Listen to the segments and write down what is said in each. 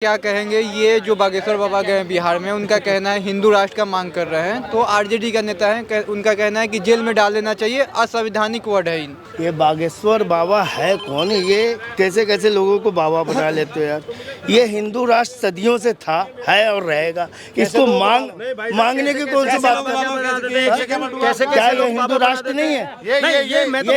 क्या कहेंगे ये जो बागेश्वर बाबा गए बिहार में, उनका कहना है हिंदू राष्ट्र का मांग कर रहे हैं, तो आरजेडी का नेता है उनका कहना है कि जेल में डाल देना चाहिए, असंवैधानिक वर्ड है इन। ये बागेश्वर बाबा है कौन? ये कैसे कैसे लोगों को बाबा बना लेते हो यार। ये हिंदू राष्ट्र सदियों से था, है और रहेगा। इसको मांगने की कौन सी बात है? क्या ये हिंदू राष्ट्र नहीं है? ये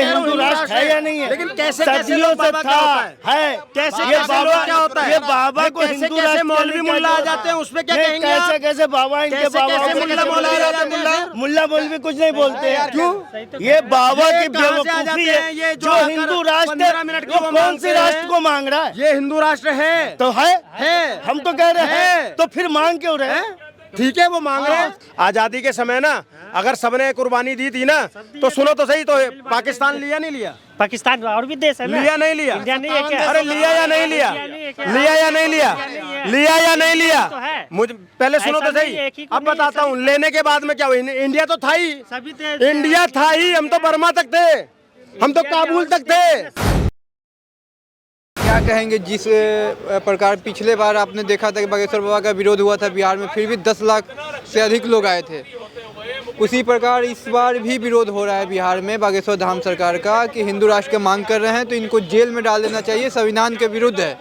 हिंदू राष्ट्र है या नहीं है? लेकिन कैसे सदियों से था, है। कैसे ये कैसे बाबा क्या होता है? ये बाबा को कैसे हिंदू कैसे राष्ट्र मौलवी मुल्ला आ जाते हैं, उसमें क्या कहेंगे आप? कैसे कैसे बाबा इनके कैसे बाबा कैसे मुल्ला मौला आ जाते हैं? मुल्ला मौलवी कुछ नहीं बोलते हैं। क्यों? ये बाबा की बेवकूफी है। ये जो हिंदू राष्ट्र 15 मिनट वो कौन से राष्ट्र को मांग रहा है? ये हिंदू राष्ट्र है तो है हम तो कह रहे हैं, है। तो फिर मांग क्यों रहे हैं? ठीक है, वो मांग रहे हैं। आजादी के समय ना अगर सबने कुर्बानी दी थी ना, तो सुनो तो सही, तो पाकिस्तान लिया नहीं लिया? पाकिस्तान और भी देश है ना? लिया नहीं लिया? इंडिया नहीं है क्या? अरे लिया या नहीं लिया? लिया या नहीं लिया? लिया या नहीं लिया? मुझे पहले सुनो तो सही, अब बताता हूँ। लेने के बाद में क्या हुआ? इंडिया तो था ही, सभी देश इंडिया था ही। हम तो बर्मा तक थे, हम तो काबुल तक थे। क्या कहेंगे जिस प्रकार पिछले बार आपने देखा था कि बागेश्वर बाबा का विरोध हुआ था बिहार में, फिर भी 10 लाख से अधिक लोग आए थे, उसी प्रकार इस बार भी विरोध हो रहा है बिहार में बागेश्वर धाम सरकार का कि हिंदू राष्ट्र का मांग कर रहे हैं, तो इनको जेल में डाल देना चाहिए, संविधान के विरुद्ध है।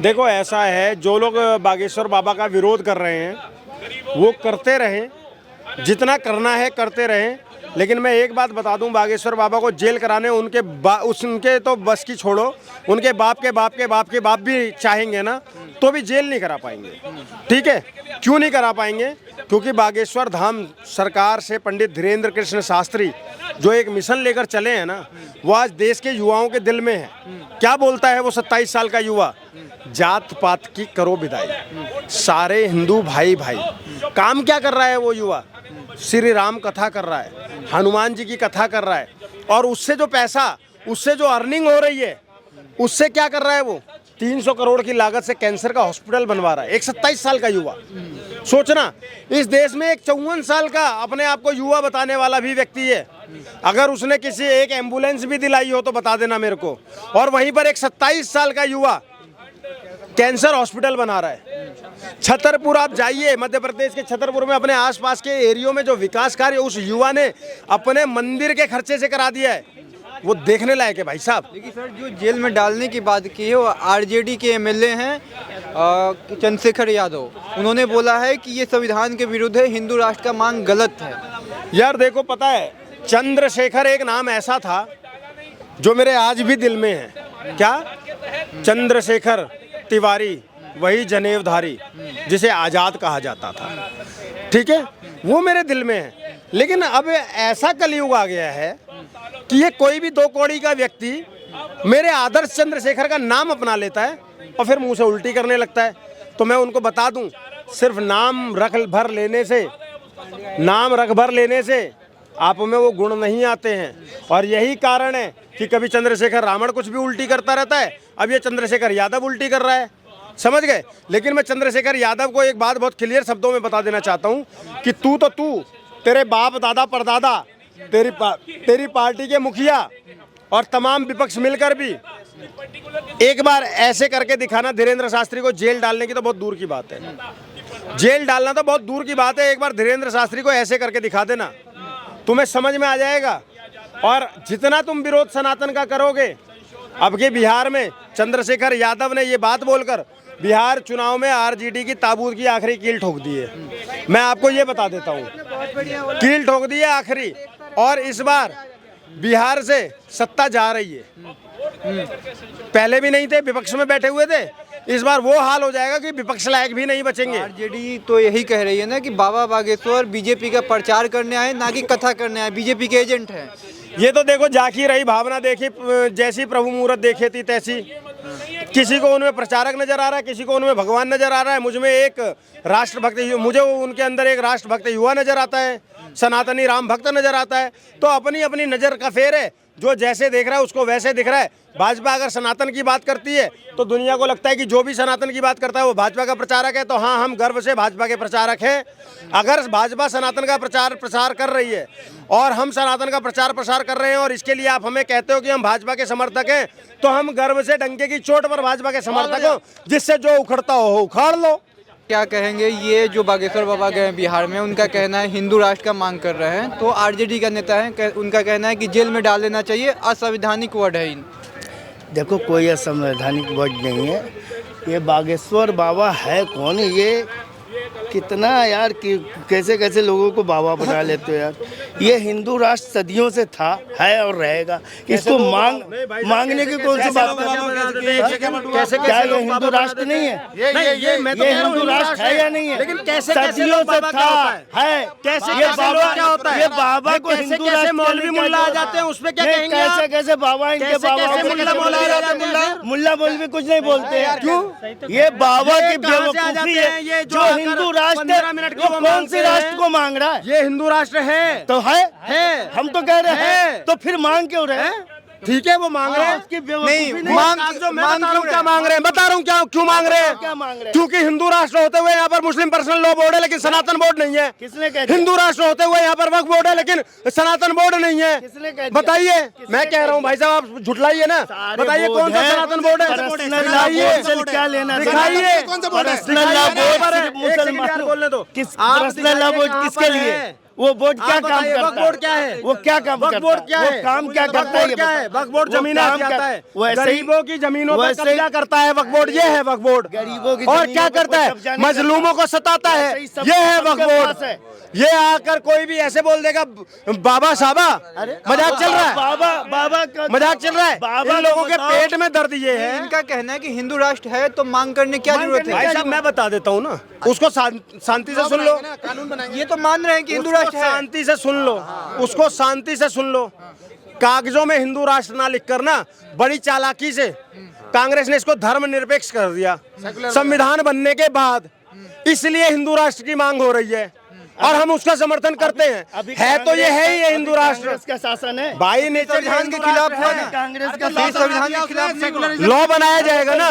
देखो ऐसा है, जो लोग बागेश्वर बाबा का विरोध कर रहे हैं वो करते रहें, जितना करना है करते रहें। लेकिन मैं एक बात बता दूं, बागेश्वर बाबा को जेल कराने उनके तो बस की छोड़ो, उनके बाप के बाप के बाप के बाप भी चाहेंगे ना, तो भी जेल नहीं करा पाएंगे। ठीक है, क्यों नहीं करा पाएंगे? क्योंकि बागेश्वर धाम सरकार से पंडित धीरेन्द्र कृष्ण शास्त्री जो एक मिशन लेकर चले हैं ना, वो आज देश के युवाओं के दिल में है। क्या बोलता है वो 27 साल का युवा? जात पात की करो विदाई, सारे हिंदू भाई भाई। काम क्या कर रहा है वो युवा? श्री राम कथा कर रहा है, हनुमान जी की कथा कर रहा है, और उससे जो पैसा, उससे जो अर्निंग हो रही है, उससे क्या कर रहा है वो? 300 करोड़ की लागत से कैंसर का हॉस्पिटल बनवा रहा है। एक 27 साल का युवा। सोचना, इस देश में एक 54 साल का अपने आप को युवा बताने वाला भी व्यक्ति है। अगर उसने किसी एक एम्बुलेंस भी दिलाई हो तो बता देना मेरे को। और वहीं पर एक 27 साल का युवा कैंसर हॉस्पिटल बना रहा है। छतरपुर आप जाइए, मध्य प्रदेश के छतरपुर में, अपने आसपास के एरियो में जो विकास कार्य उस युवा ने अपने मंदिर के खर्चे से करा दिया है, वो देखने लायक है भाई साहब। लेकिन सर, जो जेल में डालने की बात की है वो आरजेडी के एमएलए हैं चंद्रशेखर यादव। उन्होंने बोला है कि ये संविधान के विरुद्ध है, हिंदू राष्ट्र का मांग गलत है। यार देखो, पता है, चंद्रशेखर एक नाम ऐसा था जो मेरे आज भी दिल में है। क्या? चंद्रशेखर तिवारी, वही जनेवधारी जिसे आज़ाद कहा जाता था। ठीक है, वो मेरे दिल में है। लेकिन अब ऐसा कलयुग आ गया है कि ये कोई भी 2 कौड़ी का व्यक्ति मेरे आदर्श चंद्रशेखर का नाम अपना लेता है और फिर मुंह से उल्टी करने लगता है। तो मैं उनको बता दूं, सिर्फ नाम रख भर लेने से आप में वो गुण नहीं आते हैं। और यही कारण है कि कभी चंद्रशेखर रावण कुछ भी उल्टी करता रहता है, अब ये चंद्रशेखर यादव उल्टी कर रहा है। समझ गए? लेकिन मैं चंद्रशेखर यादव को एक बात बहुत क्लियर शब्दों में बता देना चाहता हूँ कि तू, तेरे बाप दादा परदादा, तेरी पार्टी के मुखिया और तमाम विपक्ष मिलकर भी एक बार ऐसे करके दिखाना, धीरेन्द्र शास्त्री को जेल डालने की तो बहुत दूर की बात है। जेल डालना तो बहुत दूर की बात है। एक बार धीरेन्द्र शास्त्री को ऐसे करके दिखा देना, तुम्हें समझ में आ जाएगा। और जितना तुम विरोध सनातन का करोगे, अब के बिहार में चंद्रशेखर यादव ने ये बात बोलकर बिहार चुनाव में आरजेडी की ताबूत की आखिरी कील ठोक दी है। मैं आपको ये बता देता हूँ, कील ठोक दी है आखिरी। और इस बार बिहार से सत्ता जा रही है। पहले भी नहीं थे, विपक्ष में बैठे हुए थे। इस बार वो हाल हो जाएगा कि विपक्ष लायक भी नहीं बचेंगे। आरजेडी तो यही कह रही है ना कि बाबा बागेश्वर बीजेपी का प्रचार करने आए, ना कि कथा करने आए, बीजेपी के एजेंट हैं। ये तो देखो, जाकी रही भावना देखी, जैसी प्रभु मुहूर्त देखे थी तैसी। किसी को उनमें प्रचारक नजर आ रहा है, किसी को उनमें भगवान नजर आ रहा है। मुझे उनके अंदर एक राष्ट्रभक्त युवा नजर आता है, सनातनी राम भक्त नजर आता है। तो अपनी अपनी नजर का फेर है। जो जैसे देख रहा है उसको वैसे दिख रहा है। भाजपा अगर सनातन की बात करती है तो दुनिया को लगता है कि जो भी सनातन की बात करता है वो भाजपा का प्रचारक है। तो हाँ, हम गर्व से भाजपा के प्रचारक हैं। अगर भाजपा सनातन का प्रसार कर रही है और हम सनातन का प्रसार कर रहे हैं और इसके लिए आप हमें कहते हो कि हम भाजपा के समर्थक हैं, तो हम गर्व से डंके की चोट पर भाजपा के समर्थक हो। जिससे जो उखड़ता हो उखाड़ लो। क्या कहेंगे, ये जो बागेश्वर बाबा गए हैं बिहार में, उनका कहना है हिंदू राष्ट्र का मांग कर रहे हैं, तो आरजेडी का नेता है, उनका कहना है कि जेल में डाल देना चाहिए, असंवैधानिक वर्ड है। देखो, कोई असंवैधानिक वर्ड नहीं है। ये बागेश्वर बाबा है कौन? ये कितना यार कि कैसे कैसे लोगों को बाबा बना लेते हो यार। ये हिंदू राष्ट्र सदियों से था, है और रहेगा। इसको मांगने की कौन सी बात है? क्या ये हिंदू राष्ट्र नहीं है? ये हिंदू राष्ट्र है या नहीं है? लेकिन कैसे सदियों से था, है। कैसे ये बाबा क्या होता है? ये बाबा को हिंदू राष्ट्र मौलवी मुल्ला आ जाते हैं, उसमें क्या कहेंगे? कैसे कैसे बाबा इनके बाबा मुल्ला मौलवी कुछ नहीं बोलते हैं। क्यों? ये बाबा की बेवकूफी है। जो हिंदू राष्ट्र वो कौन से राष्ट्र को मांग रहा है? ये हिंदू राष्ट्र है तो है हम तो कह रहे हैं, तो फिर मांग क्यों रहे हैं? ठीक है, वो मांग रहे हैं। नहीं, मैं बता रहा हूँ क्या मांग रहे हैं, बता रहा हूँ क्यों मांग रहे हैं। क्या मांग रहे हैं? क्योंकि हिंदू राष्ट्र होते हुए यहाँ पर मुस्लिम पर्सनल लॉ बोर्ड है लेकिन सनातन बोर्ड नहीं है। किसने कह दिया? हिंदू राष्ट्र होते हुए यहाँ पर वक्फ बोर्ड है लेकिन सनातन बोर्ड नहीं है। किसने कह दिया? बताइए, मैं कह रहा हूँ भाई साहब, आप झुटलाइए ना। बताइए कौन सा सनातन बोर्ड है? क्या लेना? दिखाइए। पर्सनल लॉ बोर्ड मुसलमान बोलने दो। पर्सनल लॉ बोर्ड किसके लिए? वो बोर्ड क्या काम करता है? वक्फ बोर्ड क्या है? वो क्या काम करता है? बोर्ड क्या है? वो काम क्या करता है? क्या है? वक्फ बोर्ड जमीन आता है, वैसे ही गरीबों की जमीनों पर कब्जा करता है वक्फ बोर्ड। ये है वक्फ बोर्ड। गरीबों की और जमीनों क्या पर करता है? कब्जा नहीं मजलूमों को सताता है। वैसे ही सब ये है वक्फ सबके बोर्ड। पास है। ये आकर कोई भी ऐसे बोल देगा बाबा साहबा, मजाक चल रहा है। बाबा मजाक चल रहा है। इन लोगों के पेट में दर्द ये है। इनका कहना है कि हिंदू राष्ट्र है तो मांग करने क्या जरूरत है? भाई साहब, मैं बता देता हूँ ना, उसको शांति से सुन लो। ये तो मान रहे हैं कि हिंदू राष्ट्र है। शांति से सुन लो, उसको शांति से सुन लो। कागजों में हिंदू राष्ट्र ना लिखकर ना बड़ी चालाकी से कांग्रेस ने इसको धर्मनिरपेक्ष कर दिया संविधान बनने के बाद। इसलिए हिंदू राष्ट्र की मांग हो रही है और हम उसका समर्थन करते हैं। है तो ये है ही ये हिंदू राष्ट्र का शासन है। भाई नेचर संविधान के खिलाफ है ना? कांग्रेस का संविधान के खिलाफ लॉ बनाया जाएगा ना।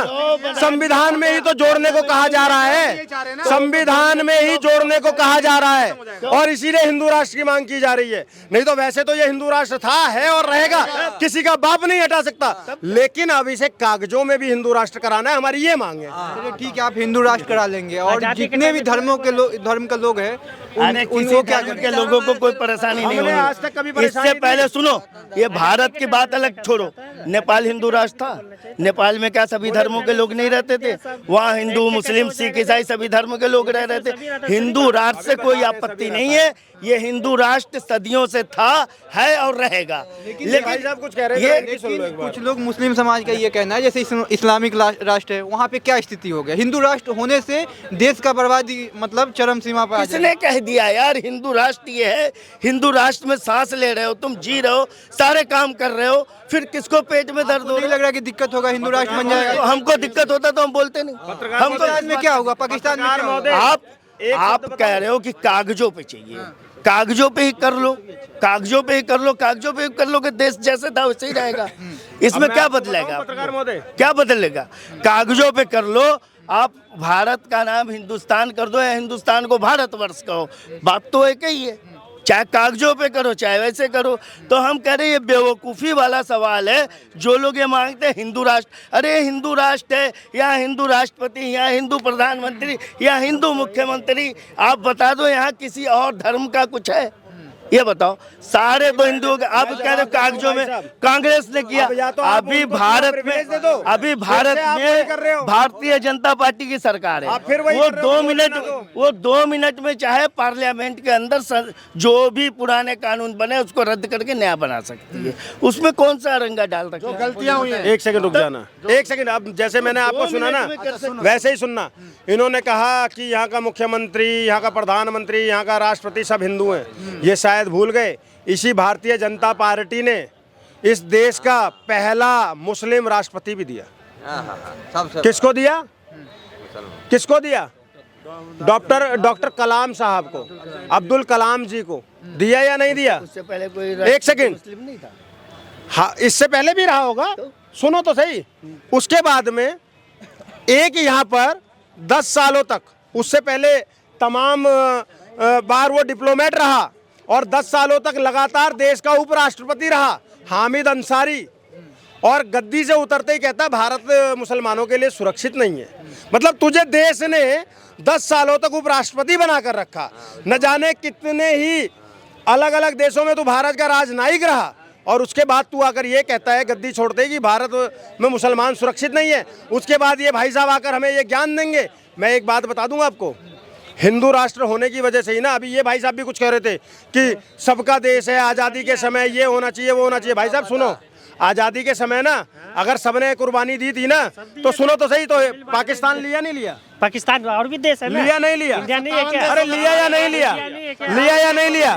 संविधान में ही तो जोड़ने को कहा जा रहा है। संविधान में ही जोड़ने को कहा जा रहा है और इसीलिए हिंदू राष्ट्र की मांग की जा रही है। नहीं तो वैसे तो ये हिंदू राष्ट्र था, है और रहेगा। किसी का बाप नहीं हटा सकता। लेकिन अब इसे कागजों में भी हिंदू राष्ट्र कराना है, हमारी ये मांग है। चलिए ठीक है, आप हिंदू राष्ट्र करा लेंगे और जितने भी धर्म के लोग हैं उनको क्या के लोगों को कोई परेशानी नहीं हमने आज तक कभी होगी। इससे पहले सुनो, ये भारत की बात अलग छोड़ो। नेपाल हिंदू राष्ट्र था। नेपाल में क्या सभी धर्मों के लोग नहीं रहते थे? वहाँ हिंदू, मुस्लिम, सिख, ईसाई सभी धर्म के लोग रह रहे थे। हिंदू राष्ट्र से कोई आपत्ति नहीं है। ये हिंदू राष्ट्र सदियों से था, है और रहेगा। लेकिन भाई साहब कुछ कह रहे हैं, लेकिन कुछ लोग मुस्लिम समाज का ये कहना है जैसे इस्लामिक राष्ट्र है, वहाँ पे क्या स्थिति हो गया? हिंदू राष्ट्र होने से देश का बर्बादी मतलब चरम सीमा पर आ जाएगा। किसने कह दिया यार हिंदू राष्ट्र ये है? हिंदू राष्ट्र में सांस ले रहे हो, तुम जी रहे हो, सारे काम कर रहे हो, फिर किसको पेट में दर्द हो नहीं रहा लग रहा है कि दिक्कत होगा, हिंदू राष्ट्र बन जाएगा? हमको दिक्कत होता तो हम बोलते नहीं। हमको पाकिस्तान में क्या होगा? पाकिस्तान में क्या होगा? आप कह रहे हो कि कागजों पे चाहिए, कागजों पे ही कर लो, कागजों पे ही कर लो, कागजों पे ही कर लो कि देश जैसे था वैसे ही रहेगा। इसमें क्या बदलेगा? पत्रकार महोदय, क्या बदलेगा? कागजों पे कर लो। आप भारत का नाम हिंदुस्तान कर दो या हिंदुस्तान को भारतवर्ष कहो, बात तो एक ही है। चाहे कागजों पे करो चाहे वैसे करो। तो हम कह रहे हैं ये बेवकूफ़ी वाला सवाल है। जो लोग ये मांगते हैं हिंदू राष्ट्र, अरे हिंदू राष्ट्र है या हिंदू राष्ट्रपति या हिंदू प्रधानमंत्री या हिंदू मुख्यमंत्री, आप बता दो यहाँ किसी और धर्म का कुछ है? ये बताओ। सारे तो हिंदुओं के, आप कह रहे कागजों में कांग्रेस ने किया। अभी भारत में भारतीय जनता पार्टी की सरकार है। वो 2 मिनट में चाहे पार्लियामेंट के अंदर जो भी पुराने कानून बने उसको रद्द करके नया बना सकती है। उसमें कौन सा रंगा डाल रखा है? गलतियां हुई हैं। एक सेकंड रुक जाना, एक सेकंड। अब जैसे मैंने आपको सुना ना वैसे ही सुनना। इन्होंने कहा कि यहाँ का मुख्यमंत्री, यहाँ का प्रधानमंत्री, यहाँ का राष्ट्रपति सब हिंदू हैं। ये शायद भूल गए, इसी भारतीय जनता पार्टी ने इस देश का पहला मुस्लिम राष्ट्रपति भी दिया। किसको दिया? किसको दिया? डॉक्टर कलाम साहब को, अब्दुल कलाम जी को दिया या नहीं दिया? उससे पहले कोई एक सेकंड, मुस्लिम नहीं था। हाँ, इससे पहले भी रहा होगा, सुनो तो सही। उसके बाद में एक यहाँ पर 10 सालों तक, उससे पहले तमाम बार वो डिप्लोमेट रहा और 10 सालों तक लगातार देश का उपराष्ट्रपति रहा, हामिद अंसारी। और गद्दी से उतरते ही कहता भारत मुसलमानों के लिए सुरक्षित नहीं है। मतलब तुझे देश ने 10 सालों तक उपराष्ट्रपति बनाकर रखा, न जाने कितने ही अलग अलग देशों में तू भारत का राजनयिक रहा, और उसके बाद तू आकर ये कहता है गद्दी छोड़ते ही कि भारत में मुसलमान सुरक्षित नहीं है। उसके बाद ये भाई साहब आकर हमें ये ज्ञान देंगे। मैं एक बात बता दूंगा आपको, हिंदू राष्ट्र होने की वजह से ही ना, अभी ये भाई साहब भी कुछ कह रहे थे कि सबका देश है, आज़ादी के समय ये होना चाहिए वो होना चाहिए। भाई साहब सुनो, आज़ादी के समय ना अगर सबने कुर्बानी दी थी ना, तो सुनो तो सही, तो पाकिस्तान लिया नहीं लिया? पाकिस्तान और भी देश है ना, लिया नहीं लिया? इंडिया नहीं है क्या? अरे लिया या नहीं लिया? लिया या नहीं लिया?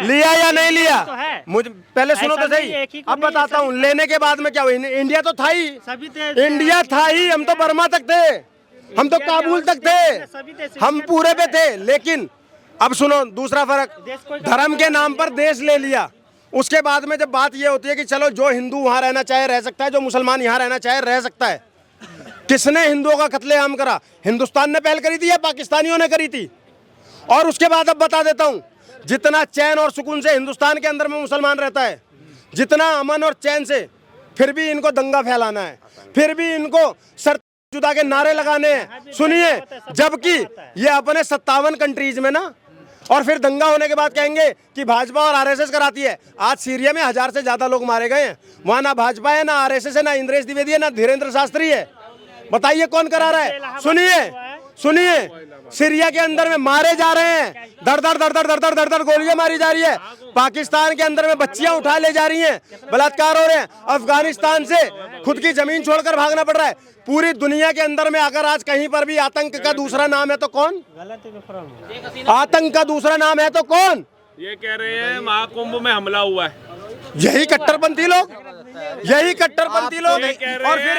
लिया या नहीं लिया? मुझे पहले सुनो तो सही, अब बताता हूँ। लेने के बाद में क्या हुआ? इंडिया तो था ही, सभी देश इंडिया था ही। हम तो बर्मा तक थे, हम तो काबुल तक थे, हम पूरे पे थे। लेकिन अब सुनो दूसरा फर्क, धर्म के नाम पर देश ले लिया। उसके बाद में जब बात ये होती है कि चलो जो हिंदू वहाँ रहना चाहे रह सकता है, जो मुसलमान यहाँ रहना चाहे रह सकता है। किसने हिंदुओं का कत्लेआम करा? हिंदुस्तान ने पहल करी थी या पाकिस्तानियों ने करी थी? और उसके बाद अब बता देता हूँ, जितना चैन और सुकून से हिंदुस्तान के अंदर में मुसलमान रहता है, जितना अमन और चैन से, फिर भी इनको दंगा फैलाना है, फिर भी इनको सर जुदा के नारे लगाने हैं। सुनिए, जबकि ये अपने 57 कंट्रीज में ना, और फिर दंगा होने के बाद कहेंगे कि भाजपा और आरएसएस कराती है। आज सीरिया में 1000 से ज्यादा लोग मारे गए हैं, वहां ना भाजपा है, ना आरएसएस है, ना इंद्रेश द्विवेदी है, ना धीरेन्द्र शास्त्री है। बताइए कौन करा रहा है? सुनिए सुनिए, सीरिया के अंदर में मारे जा रहे हैं, दर दर गोलियां मारी जा रही है। पाकिस्तान के अंदर में बच्चियां उठा ले जा रही हैं, बलात्कार हो रहे हैं। अफगानिस्तान से खुद की जमीन छोड़कर भागना पड़ रहा है। पूरी दुनिया के अंदर में अगर आज कहीं पर भी आतंक का दूसरा नाम है तो कौन? आतंक का दूसरा नाम है तो कौन? ये कह रहे हैं महाकुंभ में हमला हुआ है, यही कट्टरपंथी लोग, यही कट्टरपंथी लोग। और फिर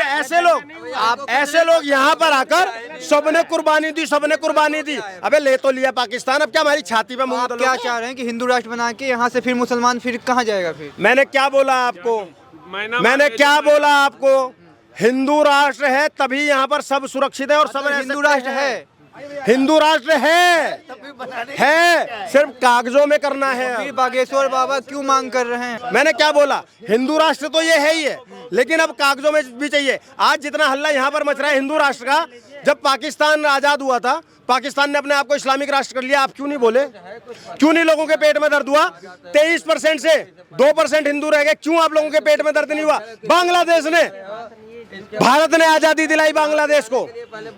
ऐसे लोग यहाँ पर आकर सबने कुर्बानी दी, सबने कुर्बानी दी। अबे ले तो लिया पाकिस्तान, अब क्या हमारी छाती पे मुंह? आप क्या चाह रहे हैं कि हिंदू राष्ट्र बना के यहाँ से फिर मुसलमान फिर कहाँ जाएगा? फिर मैंने क्या बोला आपको? मैंने क्या बोला आपको? हिंदू राष्ट्र है तभी यहाँ पर सब सुरक्षित है और सब हिंदू राष्ट्र है, हिंदू राष्ट्र है, सिर्फ कागजों में करना है। फिर बागेश्वर बाबा क्यों मांग कर रहे हैं? मैंने क्या बोला? हिंदू राष्ट्र तो ये है ही है, लेकिन अब कागजों में भी चाहिए। आज जितना हल्ला यहाँ पर मच रहा है हिंदू राष्ट्र का, जब पाकिस्तान आजाद हुआ था, पाकिस्तान ने अपने आप को इस्लामिक राष्ट्र कर लिया। आप क्यों नहीं बोले? क्यों नहीं लोगों के पेट में दर्द हुआ? 23% से 2% हिंदू रह गए, क्यों आप लोगों के पेट में दर्द नहीं हुआ? बांग्लादेश ने, भारत ने आजादी दिलाई बांग्लादेश को,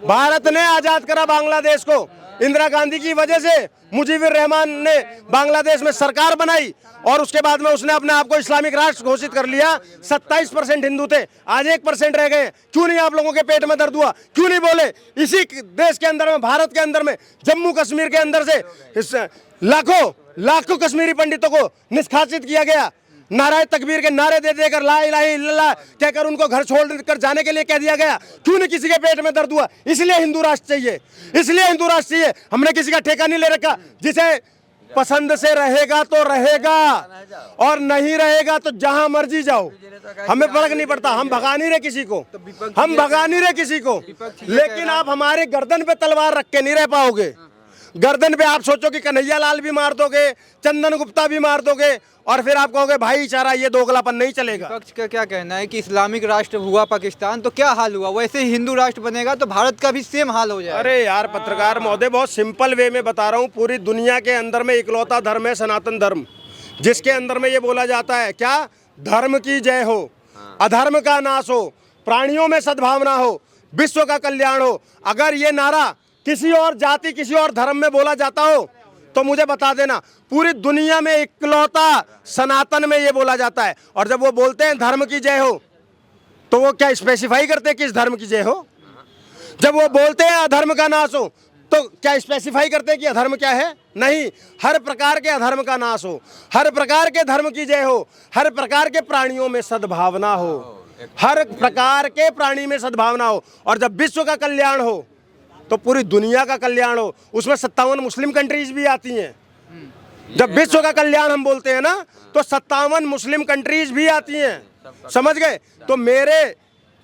भारत ने आजाद करा बांग्लादेश को। इंदिरा गांधी की वजह से मुजीबुर रहमान ने बांग्लादेश में सरकार बनाई और उसके बाद में उसने अपने आप को इस्लामिक राष्ट्र घोषित कर लिया। 27% हिंदू थे, आज 1% रह गए। क्यों नहीं आप लोगों के पेट में दर्द हुआ? क्यों नहीं बोले? इसी देश के अंदर में, भारत के अंदर में, जम्मू कश्मीर के अंदर से लाखों कश्मीरी पंडितों को निष्कासित किया गया। नाराए तकबीर के नारे दे देकर, ला इलाहा इल्लल्लाह कहकर उनको घर छोड़कर जाने के लिए कह दिया गया। क्यों नहीं किसी के पेट में दर्द हुआ? इसलिए हिंदू राष्ट्र चाहिए, इसलिए हिंदू राष्ट्र चाहिए। हमने किसी का ठेका नहीं ले रखा। जिसे पसंद से रहेगा तो रहेगा और नहीं रहेगा तो जहां मर्जी जाओ, हमें फर्क नहीं पड़ता। हम भगा नहीं रहे किसी को, हम भगा नहीं रहे किसी को, लेकिन आप हमारे गर्दन पे तलवार रख के नहीं रह पाओगे। गर्दन पे आप सोचो कि कन्हैया लाल भी मार दोगे, चंदन गुप्ता भी मार दोगे, और फिर आप कहोगे भाईचारा, ये दोगलापन नहीं चलेगा। विपक्ष का क्या कहना है कि इस्लामिक राष्ट्र हुआ पाकिस्तान तो क्या हाल हुआ? वैसे ही हिंदू राष्ट्र बनेगा तो भारत का भी सेम हाल हो जाएगा। अरे यार पत्रकार महोदय, बहुत सिंपल वे में बता रहा हूँ। पूरी दुनिया के अंदर में इकलौता धर्म है सनातन धर्म, जिसके अंदर में ये बोला जाता है क्या? धर्म की जय हो, अधर्म का नाश हो, प्राणियों में सद्भावना हो, विश्व का कल्याण हो। अगर ये नारा किसी और जाति, किसी और धर्म में बोला जाता हो तो मुझे बता देना। पूरी दुनिया में इकलौता सनातन में ये बोला जाता है। और जब वो बोलते हैं धर्म की जय हो, तो वो क्या स्पेसिफाई करते हैं किस धर्म की जय हो? जब वो बोलते हैं अधर्म का नाश हो, तो क्या स्पेसिफाई करते हैं कि अधर्म क्या है? नहीं, हर प्रकार के अधर्म का नाश हो, हर प्रकार के धर्म की जय हो, हर प्रकार के प्राणियों में सद्भावना हो, हर प्रकार के प्राणी में सद्भावना हो। और जब विश्व का कल्याण हो तो पूरी दुनिया का कल्याण हो। उसमें 57 मुस्लिम कंट्रीज भी आती हैं। जब विश्व का कल्याण हम बोलते हैं ना, तो 57 मुस्लिम कंट्रीज भी आती हैं। समझ गए? तो मेरे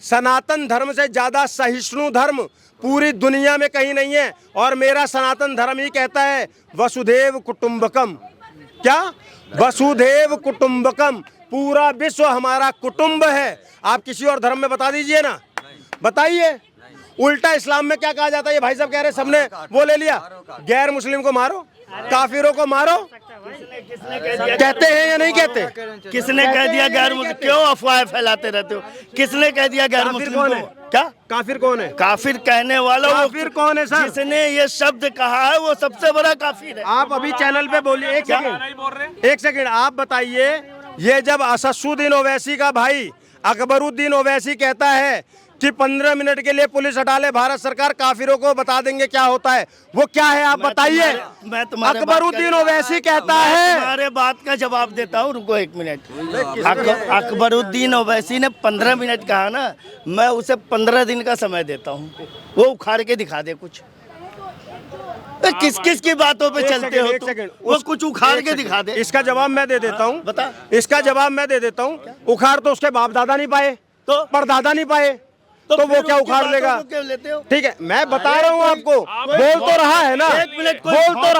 सनातन धर्म से ज्यादा सहिष्णु धर्म पूरी दुनिया में कहीं नहीं है। और मेरा सनातन धर्म ही कहता है वसुधैव कुटुंबकम। क्या? वसुधैव कुटुंबकम। पूरा विश्व हमारा कुटुंब है। आप किसी और धर्म में बता दीजिए ना, बताइए। उल्टा इस्लाम में क्या कहा जाता है? ये भाई साहब कह रहे हैं सबने वो ले लिया, गैर मुस्लिम को मारो, काफिरों को मारो, कहते हैं या नहीं कहते? किसने कह दिया गैर मुस्लिम? क्यों अफवाह फैलाते रहते हो? किसने कह दिया गैर काफिर मुस्लिम कौन को? है? क्या काफिर कौन है? काफिर कहने वाला वो काफिर कौन है सर? जिसने ये शब्द कहा है वो सबसे बड़ा काफिर है। आप अभी चैनल पे बोलिए। एक सेकंड, एक सेकंड, आप बताइए। ये जब असदुद्दीन ओवैसी का भाई अकबरुद्दीन ओवैसी कहता है कि 15 मिनट के लिए पुलिस हटा ले भारत सरकार, काफिरों को बता देंगे क्या होता है, वो क्या है आप बताइए। अकबरुद्दीन ओवैसी कहता है। तुम्हारे बात का जवाब देता हूँ, रुको 1 मिनट। अकबरुद्दीन ओवैसी ने 15 मिनट कहा ना, मैं उसे 15 दिन का समय देता हूँ, वो उखाड़ के दिखा दे कुछ। किस किस की बातों पे चलते हो तुम? वो कुछ उखाड़ के दिखा दे। इसका जवाब मैं दे देता हूँ, बता। इसका जवाब मैं दे देता हूँ। उखाड़ तो उसके बाप दादा नहीं पाए, तो परदादा नहीं पाए, तो वो क्या उखाड़ लेगा? ठीक है, मैं बता रहा हूँ आपको। बोल तो रहा है ना, एक मिनट, बोल तो